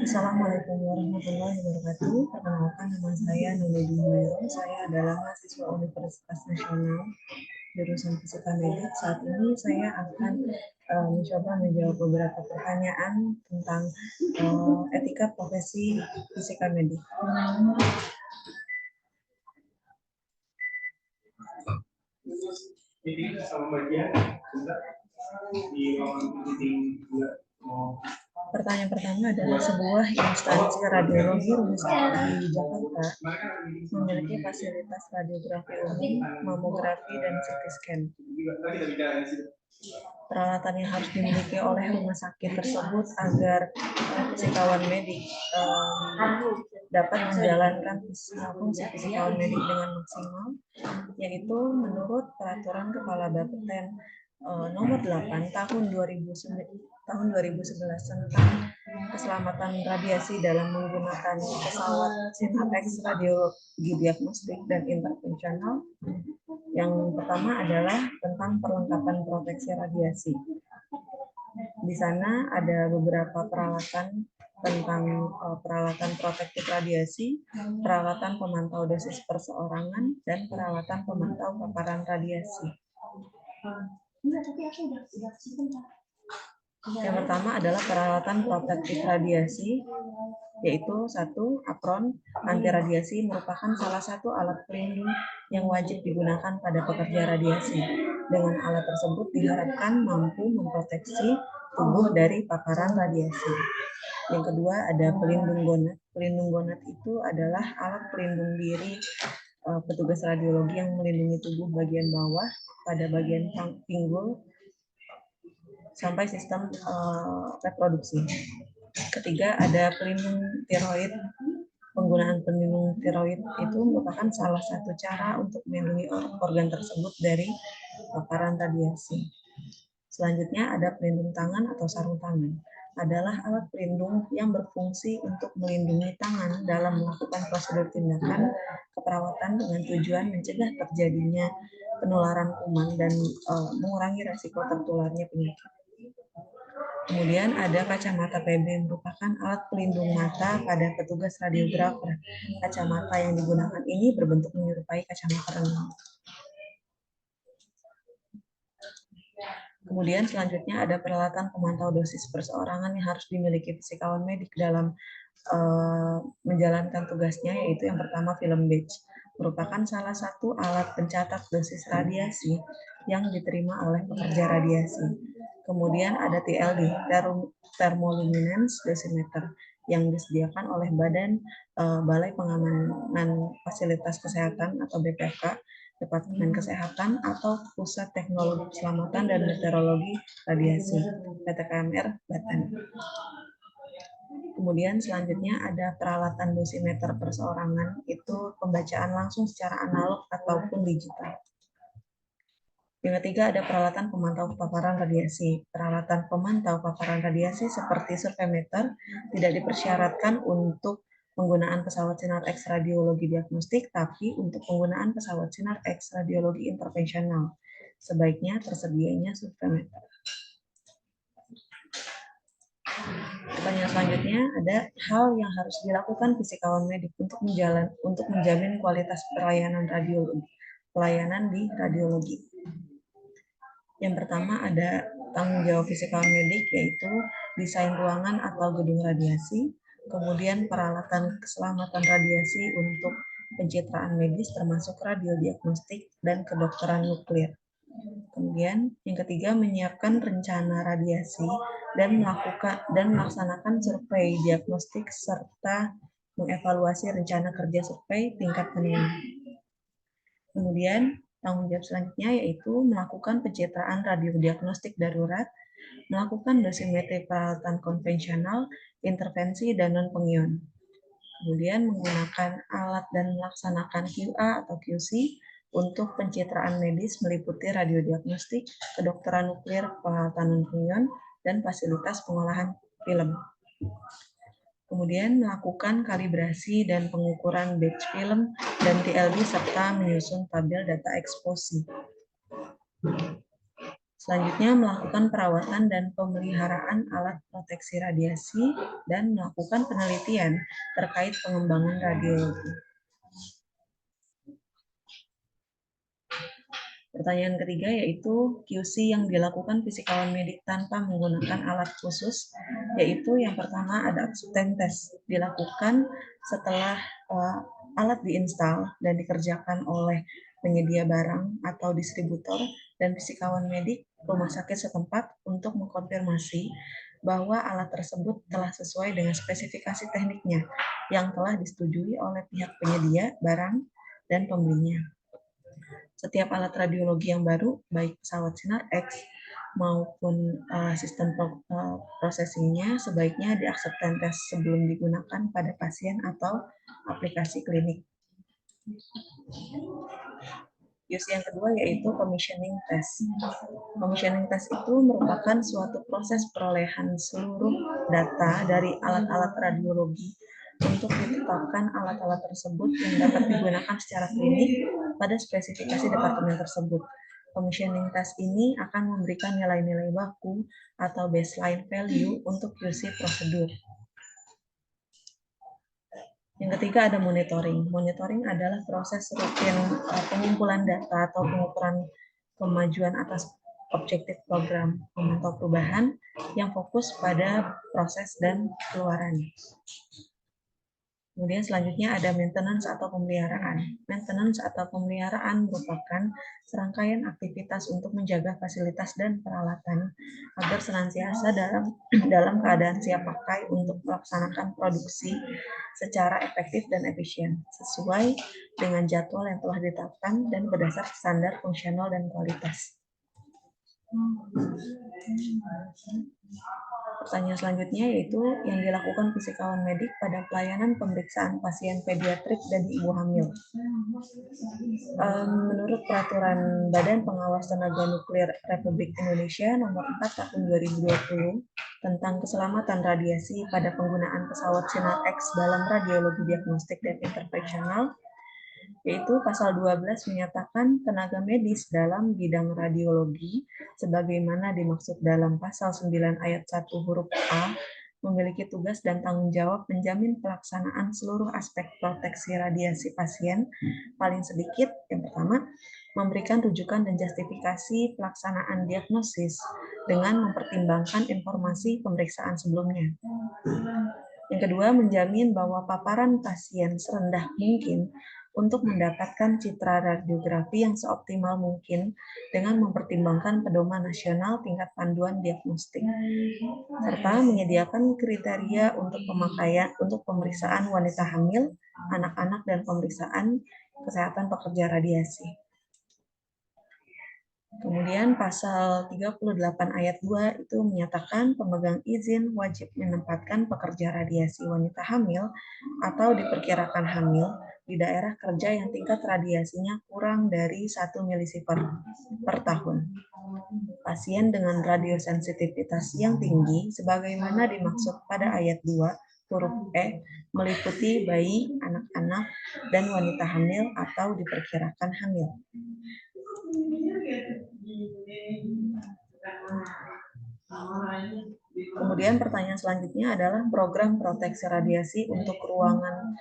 Assalamualaikum warahmatullahi wabarakatuh. Perkenalkan, nama saya Nuledi Humairah. Saya adalah mahasiswa Universitas Nasional jurusan Fisika Medik. Saat ini saya akan mencoba menjawab beberapa pertanyaan tentang etika profesi Fisika Medik. Pertanyaan pertama adalah, sebuah instansi radiologi rumah sakit di Jakarta memiliki fasilitas radiografi umum, mamografi, dan CT scan. Peralatan yang harus dimiliki oleh rumah sakit tersebut agar fisikawan medik dapat menjalankan fungsi fisikawan medik dengan maksimal, yaitu menurut Peraturan Kepala Bapeten nomor 8 tahun 2011 tentang keselamatan radiasi dalam menggunakan pesawat SINARX radiologi diagnostik dan intervensional. Yang pertama adalah tentang perlengkapan proteksi radiasi. Di sana ada beberapa peralatan tentang peralatan protektif radiasi, peralatan pemantau dosis perseorangan, dan peralatan pemantau paparan radiasi. Yang pertama adalah peralatan protektif radiasi, yaitu satu, apron anti radiasi merupakan salah satu alat pelindung yang wajib digunakan pada pekerja radiasi. Dengan alat tersebut diharapkan mampu memproteksi tubuh dari paparan radiasi. Yang kedua ada pelindung gonad. Pelindung gonad itu adalah alat pelindung diri petugas radiologi yang melindungi tubuh bagian bawah pada bagian pinggul sampai sistem reproduksi. Ketiga ada pelindung tiroid. Penggunaan pelindung tiroid itu merupakan salah satu cara untuk melindungi organ tersebut dari paparan radiasi. Selanjutnya ada pelindung tangan atau sarung tangan. Adalah alat pelindung yang berfungsi untuk melindungi tangan dalam melakukan prosedur tindakan keperawatan dengan tujuan mencegah terjadinya penularan kuman dan mengurangi resiko tertularnya penyakit. Kemudian ada kacamata PB, merupakan alat pelindung mata pada petugas radiografer. Kacamata yang digunakan ini berbentuk menyerupai kacamata renang. Kemudian selanjutnya ada peralatan pemantau dosis perseorangan yang harus dimiliki fisikawan medik dalam menjalankan tugasnya, yaitu yang pertama film badge, merupakan salah satu alat pencatat dosis radiasi yang diterima oleh pekerja radiasi. Kemudian ada TLD, thermoluminance dosimeter, yang disediakan oleh Balai Pengamanan Fasilitas Kesehatan atau BPK, Departemen Kesehatan atau Pusat Teknologi Keselamatan dan Meteorologi Radiasi, PTKMR Banten. Kemudian selanjutnya ada peralatan dosimeter perseorangan, itu pembacaan langsung secara analog ataupun digital. Yang ketiga ada peralatan pemantau paparan radiasi. Peralatan pemantau paparan radiasi seperti surveimeter tidak dipersyaratkan untuk penggunaan pesawat SINARX radiologi diagnostik, tapi untuk penggunaan pesawat SINARX radiologi intervensional sebaiknya tersedianya surveimeter. Pertanyaan selanjutnya ada hal yang harus dilakukan fisikawan medik untuk menjamin kualitas pelayanan di radiologi. Yang pertama ada tanggung jawab fisikawan medik, yaitu desain ruangan atau gedung radiasi, kemudian peralatan keselamatan radiasi untuk pencitraan medis termasuk radiodiagnostik dan kedokteran nuklir. Kemudian yang ketiga menyiapkan rencana radiasi dan melaksanakan survei diagnostik serta mengevaluasi rencana kerja survei tingkat penurunan. Kemudian tanggung jawab selanjutnya yaitu melakukan pencitraan radiodiagnostik darurat, melakukan dosimetri peralatan konvensional, intervensi dan non-pengion. Kemudian menggunakan alat dan melaksanakan QA atau QC untuk pencitraan medis meliputi radiodiagnostik, kedokteran nuklir, peralatan non-pengion, dan fasilitas pengolahan film. Kemudian melakukan kalibrasi dan pengukuran batch film dan TLD serta menyusun tabel data eksposi. Selanjutnya, melakukan perawatan dan pemeliharaan alat proteksi radiasi dan melakukan penelitian terkait pengembangan radiologi. Pertanyaan ketiga yaitu QC yang dilakukan fisikawan medik tanpa menggunakan alat khusus, yaitu yang pertama ada acceptance test, dilakukan setelah alat diinstal dan dikerjakan oleh penyedia barang atau distributor dan fisikawan medik rumah sakit setempat untuk mengkonfirmasi bahwa alat tersebut telah sesuai dengan spesifikasi tekniknya yang telah disetujui oleh pihak penyedia barang dan pembelinya. Setiap alat radiologi yang baru, baik pesawat Sinar X maupun sistem processingnya sebaiknya di-acceptance test sebelum digunakan pada pasien atau aplikasi klinik. Use yang kedua yaitu commissioning test. Commissioning test itu merupakan suatu proses perolehan seluruh data dari alat-alat radiologi untuk ditetapkan alat-alat tersebut yang dapat digunakan secara klinik pada spesifikasi departemen tersebut. Commissioning test ini akan memberikan nilai-nilai baku atau baseline value untuk QC prosedur. Yang ketiga ada monitoring. Monitoring adalah proses rutin pengumpulan data atau pengukuran kemajuan atas objektif program memantau perubahan yang fokus pada proses dan keluaran. Kemudian selanjutnya ada maintenance atau pemeliharaan. Maintenance atau pemeliharaan merupakan serangkaian aktivitas untuk menjaga fasilitas dan peralatan agar senantiasa dalam keadaan siap pakai untuk melaksanakan produksi secara efektif dan efisien, sesuai dengan jadwal yang telah ditetapkan dan berdasar standar fungsional dan kualitas. Pertanyaan selanjutnya yaitu yang dilakukan fisikawan medik pada pelayanan pemeriksaan pasien pediatrik dan ibu hamil. Menurut Peraturan Badan Pengawas Tenaga Nuklir Republik Indonesia Nomor 4 Tahun 2020 tentang keselamatan radiasi pada penggunaan pesawat Sinar X dalam radiologi diagnostik dan intervensional, yaitu pasal 12 menyatakan tenaga medis dalam bidang radiologi sebagaimana dimaksud dalam pasal 9 ayat 1 huruf A memiliki tugas dan tanggung jawab menjamin pelaksanaan seluruh aspek proteksi radiasi pasien paling sedikit yang pertama memberikan rujukan dan justifikasi pelaksanaan diagnosis dengan mempertimbangkan informasi pemeriksaan sebelumnya. Yang kedua, menjamin bahwa paparan pasien serendah mungkin untuk mendapatkan citra radiografi yang seoptimal mungkin dengan mempertimbangkan pedoman nasional tingkat panduan diagnostik, serta menyediakan kriteria untuk pemakaian untuk pemeriksaan wanita hamil, anak-anak, dan pemeriksaan kesehatan pekerja radiasi. Kemudian pasal 38 ayat 2 itu menyatakan pemegang izin wajib menempatkan pekerja radiasi wanita hamil atau diperkirakan hamil di daerah kerja yang tingkat radiasinya kurang dari 1 milisievert per tahun. Pasien dengan radiosensitivitas yang tinggi sebagaimana dimaksud pada ayat 2 huruf E meliputi bayi, anak-anak, dan wanita hamil atau diperkirakan hamil. Kemudian pertanyaan selanjutnya adalah program proteksi radiasi untuk ruangan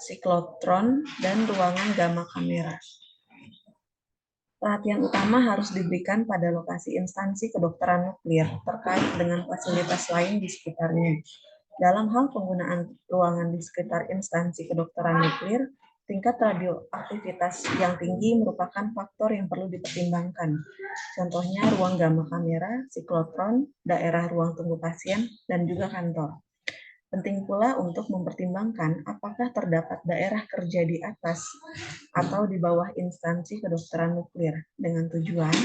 siklotron dan ruangan gamma kamera. Perhatian utama harus diberikan pada lokasi instansi kedokteran nuklir terkait dengan fasilitas lain di sekitarnya. Dalam hal penggunaan ruangan di sekitar instansi kedokteran nuklir, tingkat radioaktivitas yang tinggi merupakan faktor yang perlu dipertimbangkan. Contohnya ruang gamma kamera, siklotron, daerah ruang tunggu pasien, dan juga kantor. Penting pula untuk mempertimbangkan apakah terdapat daerah kerja di atas atau di bawah instansi kedokteran nuklir dengan tujuan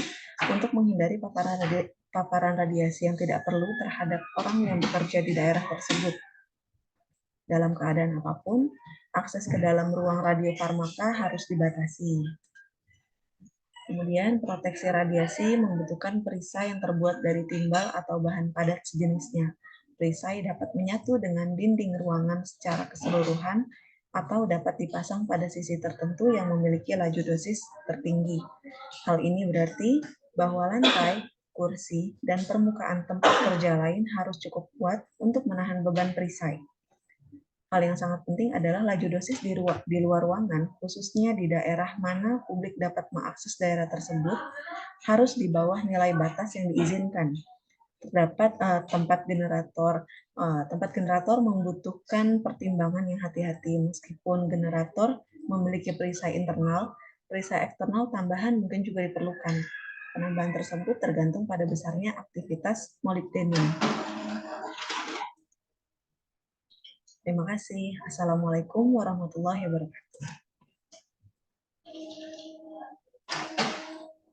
untuk menghindari paparan radiasi yang tidak perlu terhadap orang yang bekerja di daerah tersebut. Dalam keadaan apapun, akses ke dalam ruang radiofarmaka harus dibatasi. Kemudian, proteksi radiasi membutuhkan perisai yang terbuat dari timbal atau bahan padat sejenisnya. Perisai dapat menyatu dengan dinding ruangan secara keseluruhan atau dapat dipasang pada sisi tertentu yang memiliki laju dosis tertinggi. Hal ini berarti bahwa lantai, kursi, dan permukaan tempat kerja lain harus cukup kuat untuk menahan beban perisai. Hal yang sangat penting adalah laju dosis di luar ruangan, khususnya di daerah mana publik dapat mengakses daerah tersebut, harus di bawah nilai batas yang diizinkan. Terdapat tempat generator membutuhkan pertimbangan yang hati-hati. Meskipun generator memiliki perisai internal, perisai eksternal tambahan mungkin juga diperlukan. Penambahan tersebut tergantung pada besarnya aktivitas molybdenum. Terima kasih. Assalamualaikum warahmatullahi wabarakatuh.